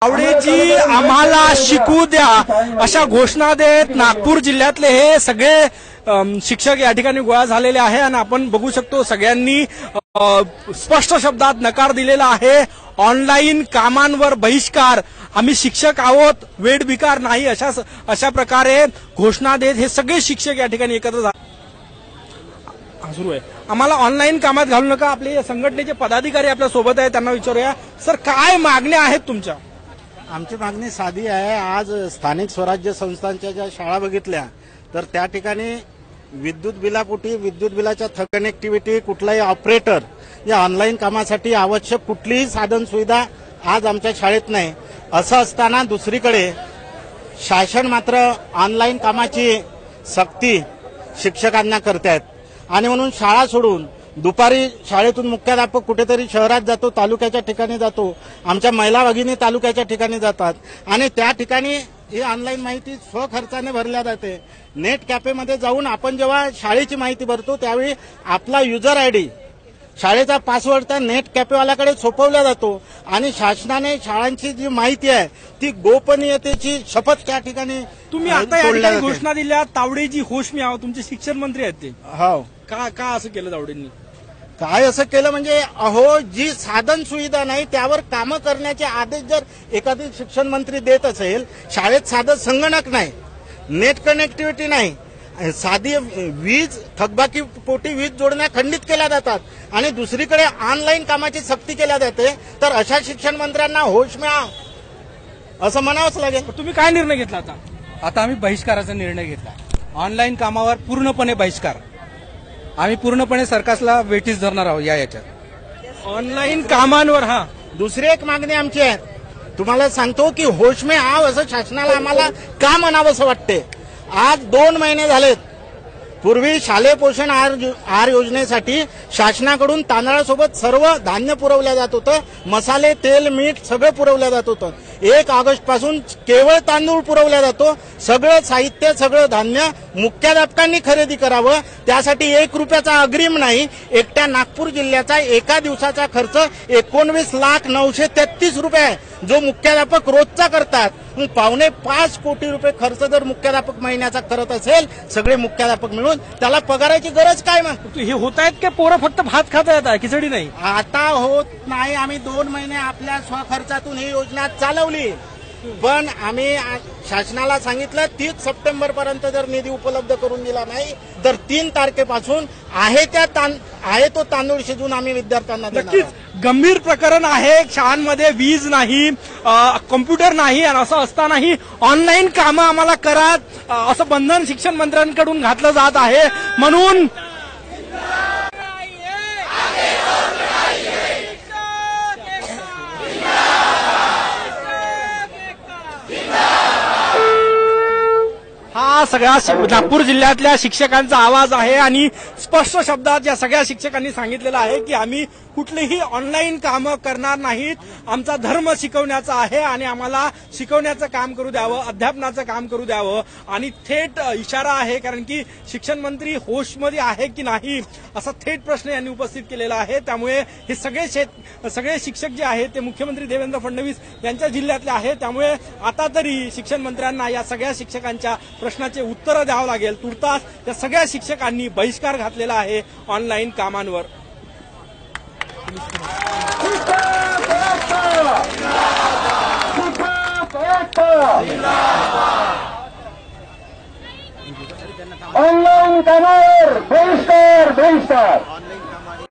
तावडेजी आम्हाला शिकू द्या अशा घोषणा देत नागपूर जिल्ह्यातले हे सगळे शिक्षक या ठिकाणी गोळा झालेले आहे आणि आपण बघू शकतो सगळ्यांनी स्पष्ट शब्दात नकार दिलेला आहे। ऑनलाईन कामांवर बहिष्कार, आम्ही शिक्षक आहोत, वेठबिकार नाही, अशा प्रकारे घोषणा देत हे सगळे शिक्षक या ठिकाणी एकत्र सुरू आहे। आम्हाला ऑनलाईन कामात घालू नका। आपले संघटनेचे पदाधिकारी आपल्या सोबत आहेत, त्यांना विचारूया, सर काय मागण्या आहेत तुमच्या? आमची मागणी साधी आहे। आज स्थानिक स्वराज्य संस्थांच्या ज्या शाळा बघितल्या तर त्या ठिकाणी विद्युत बिलापोटी, विद्युत बिलाच्या कनेक्टिव्हिटी, कुठलाही ऑपरेटर या ऑनलाईन कामासाठी आवश्यक कुठलीही साधन सुविधा आज आमच्या शाळेत नाही। असं असताना दुसरीकडे शासन मात्र ऑनलाईन कामाची सक्ती शिक्षकांना करतायत आणि म्हणून शाळा सोडून दुपारी शाळेतून मुख्याध्यापक कुठेतरी शहरात जातो, तालुक्याच्या ठिकाणी जातो, आमच्या महिला भगिनी तालुक्याच्या ठिकाणी जातात आणि त्या ठिकाणी ही ऑनलाईन माहिती स्वखर्चाने भरल्या जाते। नेट कॅफेमध्ये जाऊन आपण जेव्हा शाळेची माहिती भरतो त्यावेळी आपला युजर आयडी, शाळेचा पासवर्ड त्या नेट कॅफेवाल्याकडे सोपवला जातो आणि शासनाने शाळांची जी माहिती आहे ती गोपनीयतेची शपथ त्या ठिकाणी तुम्ही आता या ठिकाणी घोषणा दिल्या। तावडेजी होश मी आहो, तुमचे शिक्षण मंत्री आहेत ते, हो का असं केलं तावडेंनी? काय असं केलं म्हणजे अहो, जी साधन सुविधा नाही त्यावर कामं करण्याचे आदेश जर एखादी शिक्षण मंत्री देत असेल, शाळेत साधं संगणक नाही, नेट कनेक्टिव्हिटी नाही, साधी वीज थकबाकी पोटी वीज जोडण्या खंडित केल्या जातात आणि दुसरीकडे ऑनलाईन कामाची सक्ती केल्या जाते, तर अशा शिक्षण मंत्र्यांना होश में आओ असं म्हणावंच लागेल। तुम्ही काय निर्णय घेतला आता? आता आम्ही बहिष्काराचा निर्णय घेतला। ऑनलाईन कामावर पूर्णपणे बहिष्कार, आम्ही पूर्णपणे सरकारला वेठीस धरणार आहोत याच्यात। ऑनलाईन कामांवर दुसरी एक मागणी आमची आहे, तुम्हाला सांगतो की होश में आओ असं शासनाला आम्हाला का म्हणावं असं वाटते। आज 2 महिने झालेत, पूर्वी शालेय पोषण आहार योजनेसाठी शासनाकडून तांदळासोबत सर्व धान्य पुरवलं जात होतं, मसाले, तेल, मीठ सगळं पुरवलं जात होतं। 1 ऑगस्ट पासून केवळ तांदूळ पुरवला जातो, सगळं साहित्य, सगळं धान्य मुख्याध्यापकांनी खरेदी करावं, त्यासाठी 1 रुपयाचा अग्रिम नाही। एकट्या नागपूर जिल्ह्याचा एका दिवसाचा खर्च 19,933 रुपये आहे, जो मुख्याध्यापक रोजचा करतात। 5.25 कोटी रुपये खर्च जर मुख्याध्यापक महिन्याचा करत असेल, सगळे मुख्याध्यापक मिळून, त्याला पगाराची गरज काय? मग हे होत आहेत की पोरं फक्त भात खात आहेत, खिचडी नाही? आता होत नाही। आम्ही 2 महिने आपल्या स्वखर्चातून ही योजना चालवली, पण आम्ही शासनाला सांगितलं 30 सप्टेंबर पर्यंत जर निधी उपलब्ध करून दिला नाही तर 3 तारखेपासून आहे तो तांदूळ शिजवून आम्ही विद्यार्थ्यांना देणार। नक्कीच गंभीर प्रकरण आहे। शाळांमध्ये वीज नाही, कॉम्प्युटर नाही आणि असं असतानाही ऑनलाईन कामं आम्हाला करा असं बंधन शिक्षण मंत्र्यांकडून घातलं जात आहे। म्हणून हा सगळ्या नागपूर जिल्ह्यातल्या शिक्षकांचा आवाज आहे आणि स्पष्ट शब्दात या सगळ्या शिक्षकांनी सांगितलेलं आहे की आम्ही कुठलीही ऑनलाईन कामं करणार नाहीत, आमचा धर्म शिकवण्याचा आहे आणि आम्हाला शिकवण्याचं काम करू द्यावं, अध्यापनाचं काम करू द्यावं। आणि थेट इशारा आहे, कारण की शिक्षण मंत्री होशमध्ये आहे की नाही असा थेट प्रश्न यांनी उपस्थित केलेला आहे। त्यामुळे हे सगळे शिक्षक जे आहेत ते मुख्यमंत्री देवेंद्र फडणवीस यांच्या जिल्ह्यातले आहेत, त्यामुळे आता तरी शिक्षण मंत्र्यांना या सगळ्या शिक्षकांच्या प्रश्नाचे उत्तर द्यावं लागेल। तुर्तास या सगळ्या शिक्षकांनी बहिष्कार घातलेला आहे ऑनलाईन कामांवर। ऑनलाईन कामावर बहिष्कार, बहिष्कार।